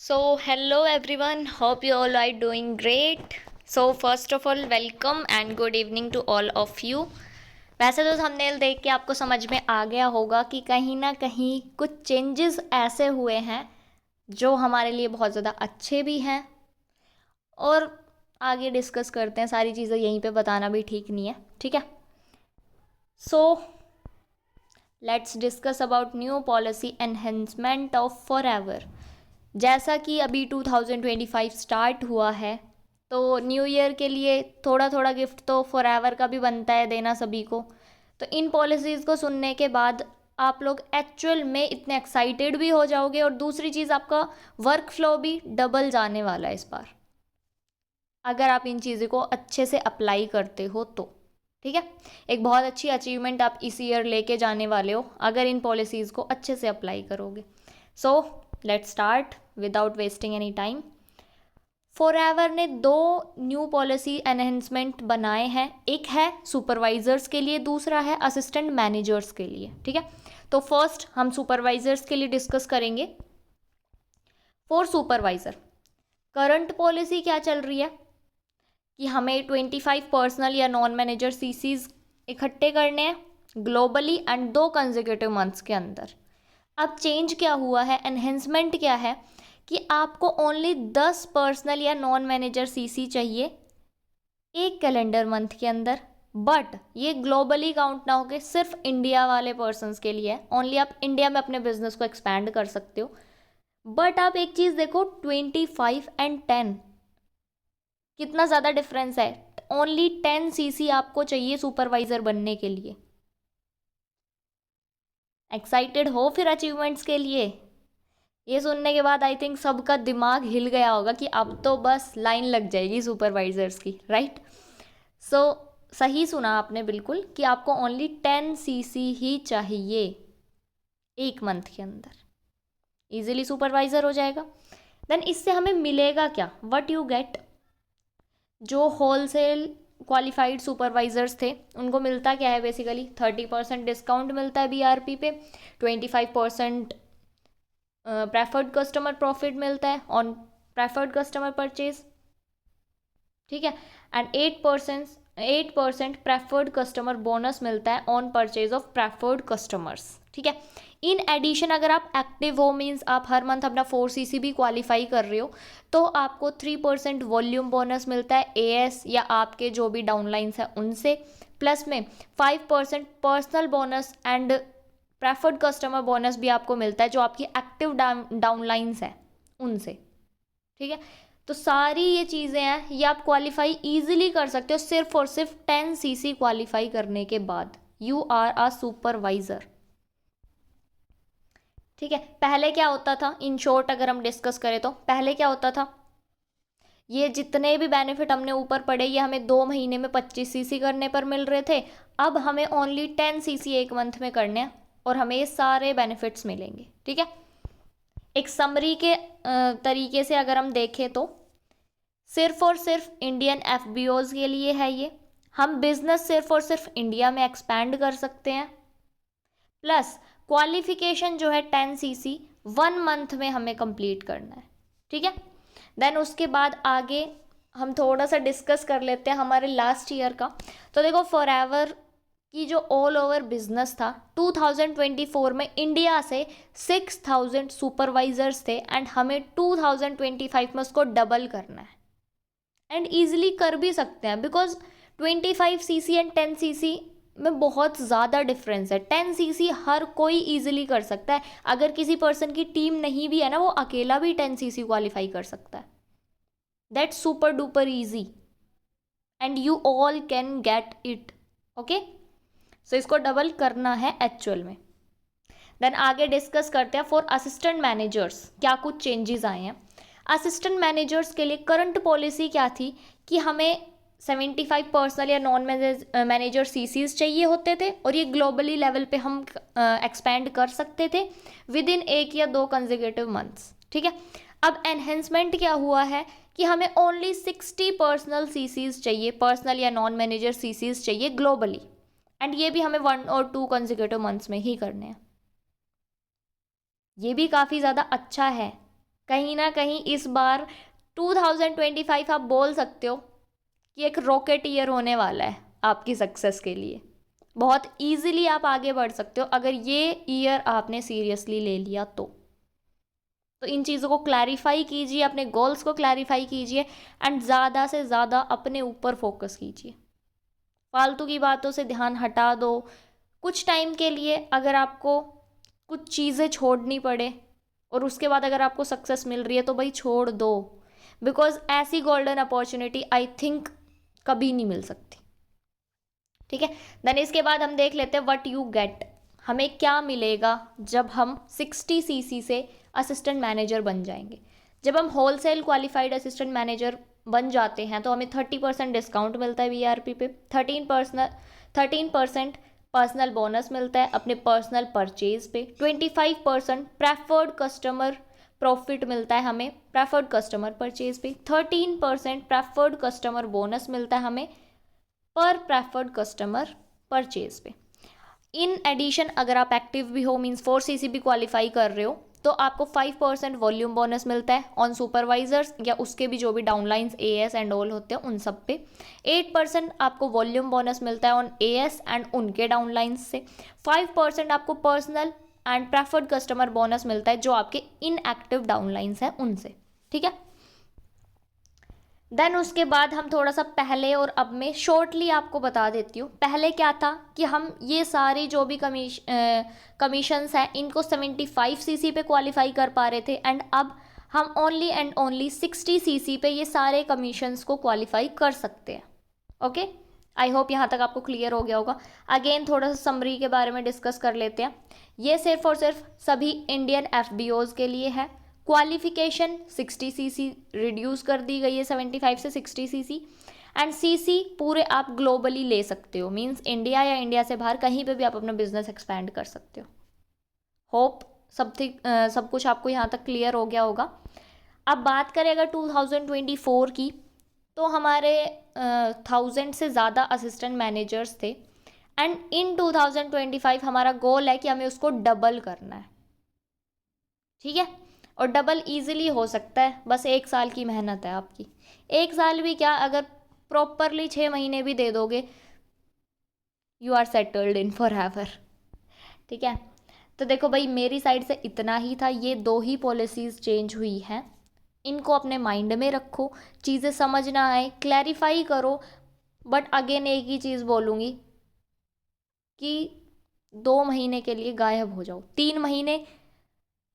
So, hello everyone, hope you all are doing great. So, first of all, welcome and good evening to all of you. वैसे तो thumbnail देख के आपको समझ में आ गया होगा कि कहीं ना कहीं कुछ चेंजेस ऐसे हुए हैं जो हमारे लिए बहुत ज़्यादा अच्छे भी हैं और आगे डिस्कस करते हैं। सारी चीज़ें यहीं पे बताना भी ठीक नहीं है, ठीक है। So let's discuss about new policy enhancement of forever. जैसा कि अभी 2025 स्टार्ट हुआ है तो न्यू ईयर के लिए थोड़ा थोड़ा गिफ्ट तो फॉरएवर का भी बनता है देना सभी को। तो इन पॉलिसीज़ को सुनने के बाद आप लोग एक्चुअल में इतने एक्साइटेड भी हो जाओगे और दूसरी चीज़ आपका वर्क फ्लो भी डबल जाने वाला है इस बार, अगर आप इन चीज़ों को अच्छे से अप्लाई करते हो तो, ठीक है। एक बहुत अच्छी अचीवमेंट आप इस ईयर लेके जाने वाले हो अगर इन पॉलिसीज़ को अच्छे से अप्लाई करोगे। So let's start without wasting any time. Forever ने दो न्यू पॉलिसी एनहेंसमेंट बनाए हैं, एक है सुपरवाइजर्स के लिए, दूसरा है असिस्टेंट मैनेजर्स के लिए, ठीक है। तो फर्स्ट हम सुपरवाइजर्स के लिए डिस्कस करेंगे। फॉर सुपरवाइजर करंट पॉलिसी क्या चल रही है कि हमें 25 पर्सनल या नॉन मैनेजर सीसीज इकट्ठे करने हैं ग्लोबली एंड 2 कंसेक्यूटिव मंथ्स के अंदर। अब चेंज क्या हुआ है, एनहेंसमेंट क्या है कि आपको ओनली 10 पर्सनल या नॉन मैनेजर सीसी चाहिए एक कैलेंडर मंथ के अंदर, बट ये ग्लोबली काउंट ना होके सिर्फ इंडिया वाले पर्सनस के लिए है। ओनली आप इंडिया में अपने बिजनेस को एक्सपैंड कर सकते हो। बट आप एक चीज़ देखो, 25 एंड 10 कितना ज़्यादा डिफरेंस है। ओनली 10 सीसी आपको चाहिए सुपरवाइजर बनने के लिए। एक्साइटेड हो फिर अचीवमेंट्स के लिए? ये सुनने के बाद आई थिंक सबका दिमाग हिल गया होगा कि अब तो बस लाइन लग जाएगी सुपरवाइजर्स की, राइट। सो सही सुना आपने बिल्कुल कि आपको ओनली 10 सीसी ही चाहिए एक मंथ के अंदर, इजीली सुपरवाइजर हो जाएगा। देन इससे हमें मिलेगा क्या, व्हाट यू गेट। जो होलसेल क्वालिफाइड सुपरवाइजर्स थे उनको मिलता क्या है, बेसिकली 30% डिस्काउंट मिलता है बीआरपी पे, 25% प्रेफर्ड कस्टमर प्रॉफिट मिलता है ऑन प्रेफर्ड कस्टमर परचेज, ठीक है। एंड 8% प्रेफर्ड कस्टमर बोनस मिलता है on purchase of preferred customers, ठीक है। इन एडिशन अगर आप एक्टिव हो, मीन्स आप हर मंथ अपना 4 सीसी भी क्वालिफाई कर रहे हो, तो आपको 3% वॉल्यूम बोनस मिलता है एएस या आपके जो भी डाउनलाइंस है उनसे, प्लस में 5% personal bonus and preferred customer bonus भी आपको मिलता है जो आपकी एक्टिव डाउनलाइंस है उनसे, ठीक है। तो सारी ये चीज़ें हैं, ये आप क्वालिफाई इजीली कर सकते हो सिर्फ और सिर्फ 10 सीसी क्वालिफाई करने के बाद। यू आर अ सुपरवाइजर, ठीक है। पहले क्या होता था, इन शॉर्ट अगर हम डिस्कस करें तो पहले क्या होता था, ये जितने भी बेनिफिट हमने ऊपर पढ़े ये हमें 2 महीने में 25 सीसी करने पर मिल रहे थे। अब हमें ओनली 10 सीसी एक मंथ में करने हैं और हमें ये सारे बेनिफिट्स मिलेंगे, ठीक है। एक समरी के तरीके से अगर हम देखें तो सिर्फ और सिर्फ इंडियन एफबीओज के लिए है ये। हम बिजनेस सिर्फ और सिर्फ इंडिया में एक्सपैंड कर सकते हैं, प्लस क्वालिफिकेशन जो है 10 सीसी 1 मंथ में हमें कंप्लीट करना है, ठीक है। देन उसके बाद आगे हम थोड़ा सा डिस्कस कर लेते हैं हमारे लास्ट ईयर का। तो देखो फॉरएवर की जो ऑल ओवर बिजनेस था 2024 में इंडिया से 6000 सुपरवाइजर्स थे एंड हमें 2025 में उसको डबल करना है एंड ईजिली कर भी सकते हैं बिकॉज 25 सीसी एंड 10 सीसी में बहुत ज़्यादा डिफरेंस है। 10 सीसी हर कोई ईजिली कर सकता है, अगर किसी पर्सन की टीम नहीं भी है ना वो अकेला भी 10 सीसी क्वालिफाई कर सकता है। That's super duper easy and you all can get it, okay. So इसको डबल करना है एक्चुअल में। देन आगे डिस्कस करते हैं फॉर असिस्टेंट मैनेजर्स क्या कुछ चेंजेस आए हैं। असिस्टेंट मैनेजर्स के लिए करंट पॉलिसी क्या थी कि हमें 75 पर्सनल या नॉन मैनेजर सीसीज चाहिए होते थे और ये ग्लोबली लेवल पे हम एक्सपैंड कर सकते थे विद इन 1 या 2 कंसेक्यूटिव मंथ्स, ठीक है। अब एनहेंसमेंट क्या हुआ है कि हमें ओनली 60 पर्सनल सीसीज चाहिए, पर्सनल या नॉन मैनेजर सीसीज चाहिए ग्लोबली, एंड ये भी हमें 1 और 2 कंसेक्यूटिव मंथ्स में ही करने हैं। ये भी काफ़ी ज़्यादा अच्छा है कहीं ना कहीं इस बार 2025 आप बोल सकते हो कि एक रॉकेट ईयर होने वाला है आपकी सक्सेस के लिए। बहुत इजीली आप आगे बढ़ सकते हो अगर ये ईयर आपने सीरियसली ले लिया तो इन चीज़ों को क्लैरिफाई कीजिए, अपने गोल्स को क्लैरिफाई कीजिए एंड ज़्यादा से ज़्यादा अपने ऊपर फोकस कीजिए। फालतू की बातों से ध्यान हटा दो। कुछ टाइम के लिए अगर आपको कुछ चीज़ें छोड़नी पड़े और उसके बाद अगर आपको सक्सेस मिल रही है तो भाई छोड़ दो, बिकॉज ऐसी गोल्डन अपॉर्चुनिटी आई थिंक कभी नहीं मिल सकती। ठीक है, देन इसके बाद हम देख लेते हैं व्हाट यू गेट, हमें क्या मिलेगा जब हम 60 सीसी से असिस्टेंट मैनेजर बन जाएंगे। जब हम होलसेल क्वालिफाइड असिस्टेंट मैनेजर बन जाते हैं तो हमें 30% डिस्काउंट मिलता है वीआरपी पे, 13% पर्सनल बोनस मिलता है अपने पर्सनल परचेज पे, 25% प्रेफर्ड कस्टमर प्रॉफिट मिलता है हमें प्रेफर्ड कस्टमर परचेज पे, 13% प्रेफर्ड कस्टमर बोनस मिलता है हमें पर प्रेफर्ड कस्टमर परचेज पे। इन एडिशन अगर आप एक्टिव भी हो, मीन्स 4 भी क्वालिफाई कर रहे हो, तो आपको 5% वॉल्यूम बोनस मिलता है ऑन सुपरवाइजर्स या उसके भी जो भी डाउनलाइंस एएस एंड ऑल होते हैं उन सब पे। 8% आपको वॉल्यूम बोनस मिलता है ऑन एएस एंड उनके डाउनलाइंस से। 5% आपको personal and preferred customer bonus मिलता है जो आपके इनएक्टिव डाउनलाइंस हैं उनसे। ठीक है, देन उसके बाद हम थोड़ा सा पहले और अब में शॉर्टली आपको बता देती हूँ। पहले क्या था कि हम ये सारी जो भी कमीशंस हैं इनको 75 सीसी पे क्वालिफाई कर पा रहे थे एंड अब हम ओनली एंड ओनली 60 सीसी पे ये सारे कमीशंस को क्वालिफाई कर सकते हैं। ओके, आई होप यहाँ तक आपको क्लियर हो गया होगा। अगेन थोड़ा सा समरी के बारे में डिस्कस कर लेते हैं। ये सिर्फ और सिर्फ सभी इंडियन एफबीओज के लिए है। क्वालिफिकेशन 60 सीसी रिड्यूस कर दी गई है 75 से 60 सीसी एंड सीसी पूरे आप ग्लोबली ले सकते हो, मींस इंडिया या इंडिया से बाहर कहीं पे भी आप अपना बिजनेस एक्सपैंड कर सकते हो। होप सब कुछ आपको यहाँ तक क्लियर हो गया होगा। अब बात करें अगर 2024 की, तो हमारे 1000 से ज़्यादा असिस्टेंट मैनेजर्स थे एंड इन 2025 हमारा गोल है कि हमें उसको डबल करना है। ठीक है, और डबल इजीली हो सकता है, बस 1 साल की मेहनत है आपकी। 1 साल भी क्या, अगर प्रॉपरली 6 महीने भी दे दोगे you are settled in forever. ठीक है, तो देखो भाई मेरी साइड से इतना ही था। ये 2 ही पॉलिसीज़ चेंज हुई हैं, इनको अपने माइंड में रखो, चीज़ें समझ ना आए क्लैरिफाई करो। बट अगेन एक ही चीज़ बोलूँगी कि 2 महीने के लिए गायब हो जाओ, 3 महीने,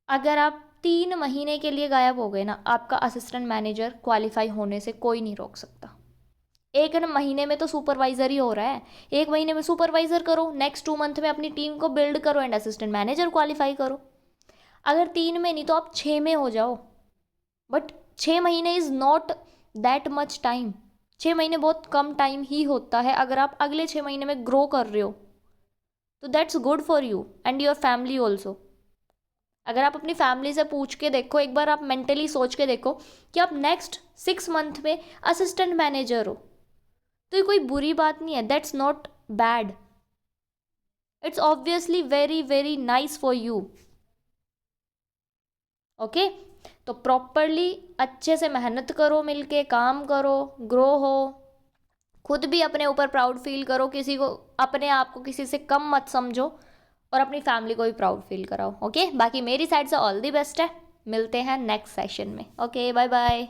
अगर आप 3 महीने के लिए गायब हो गए ना, आपका असिस्टेंट मैनेजर क्वालिफाई होने से कोई नहीं रोक सकता। 1 महीने में तो सुपरवाइजर ही हो रहा है, 1 महीने में सुपरवाइजर करो, नेक्स्ट 2 मंथ में अपनी टीम को बिल्ड करो एंड असिस्टेंट मैनेजर क्वालिफाई करो। अगर 3 में नहीं तो आप 6 में हो जाओ, बट 6 महीने is not that much time. 6 महीने बहुत कम टाइम ही होता है। अगर आप अगले 6 महीने में ग्रो कर रहे हो तो that's good for you and your family also. अगर आप अपनी फैमिली से पूछ के देखो, एक बार आप मेंटली सोच के देखो कि आप नेक्स्ट 6 मंथ में असिस्टेंट मैनेजर हो, तो ये कोई बुरी बात नहीं है, that's not bad, it's obviously very very nice for you. Okay, तो प्रॉपरली अच्छे से मेहनत करो, मिलके काम करो, ग्रो हो, खुद भी अपने ऊपर प्राउड फील करो, किसी को, अपने आप को किसी से कम मत समझो और अपनी फैमिली को भी प्राउड फील कराओ। ओके, बाकी मेरी साइड से ऑल दी बेस्ट है, मिलते हैं नेक्स्ट सेशन में। Okay, bye bye.